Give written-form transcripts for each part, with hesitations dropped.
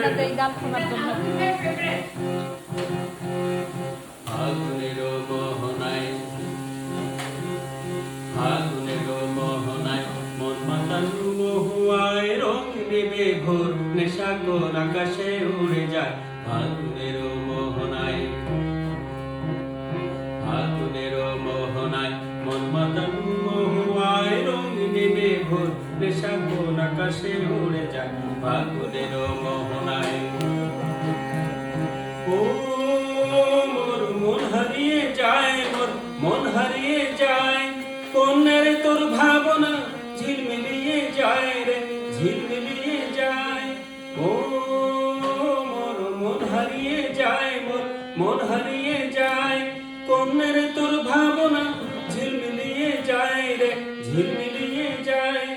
আপনাদের এই গান শোনার জন্য। ফাগুনের মোহনায়, ফাগুনের মোহনায় মন মাতানো মহুয়ায় রং নেবে ভোর, নেশা কোন আকাশে উড়ে যায়। ফাগুনের মোহনায়, ফাগুনের মোহনায় মন মাতানো মহুয়ায় রং নেবে ভোর, নেশা কোন আকাশে উড়ে যায়। ফাগুনের মোহনায় ও মোর মন হারিয়ে যায়, মোর মন হারিয়ে যায়, কোনের তোর ভাবনা ঝিলমিলিয়ে যায় রে, ঝিলমিলিয়ে যায়। ও মোর মন হারিয়ে যায়, মোর মন হারিয়ে যায়, কোনের তোর ভাবনা ঝিলমিলিয়ে যায় রে, ঝিলমিলিয়ে যায়।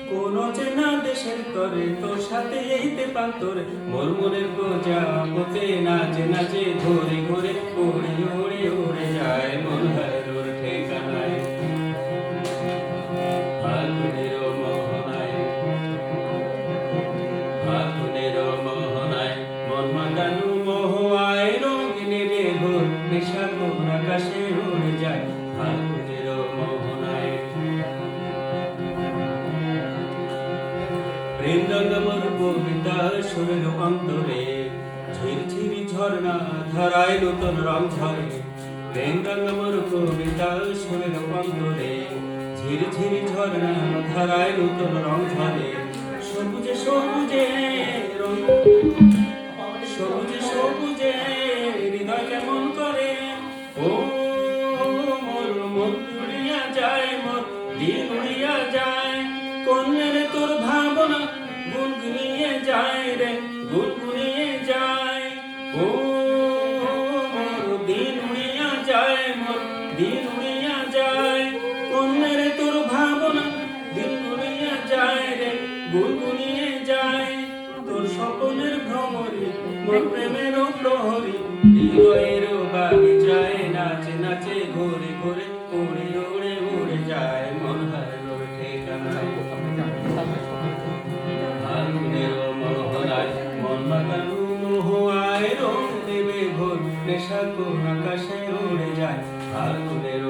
কোন চেনা দেশের তরে তোর সাথে এইতে পান্তরে, মোর মনের প্রজাপতি নাচে নাচে ঘুরে ঘুরে উড়ে উড়ে উড়ে যায় মন হারানোর ঠিকানায়। ফাগুনের মোহনায়, ফাগুনের মোহনায় মন মাতানো মহুয়ায় রং নেবে ভোর, নেশা কোন আকাশে উড়ে যায়। ফাগুনের মোহনায় প্রেম রঙ্গমর কবিতা সুরের অন্তরে, ঝিরঝিরি ঝর্ণা ধারায় নূতন রং ঝরে। প্রেম রঙ্গমর কবিতা সুরের অন্তরে, ঝিরঝিরি ঝর্ণা ধারায় নূতন রং ঝরে। সবুজে সবুজে রং, সবুজে সবুজে হৃদয় কেমন করে। ও মোর মন উড়িয়া যায়, মোর দিন উড়িয়া যায়, কন্যের তোর ভাবনা গুনগুনিয়ে যায় রে, গুনগুনিয়ে যায়। ও মোর দিন উড়িয়া যায়, মোর দিন উড়িয়া যায়, কন্যের তোর ভাবনা দিন গুনিয়া যায় রে, গুনগুনিয়ে যায়। তোর স্বপ্নের ভ্রমরে মোর প্রেমের প্রহরী, হৃদয়ের বাগিচায় নাচে নাচে ঘুরে ঘুরে উড়ে উড়ে উড়ে যায় মন হারানোর ঠিকানায়। ফাগুনের মোহনায় মন মাতানো মহুয়ায় রং নেবে ভোর, নেশা কোন আকাশে উড়ে যায়। ফাগুনের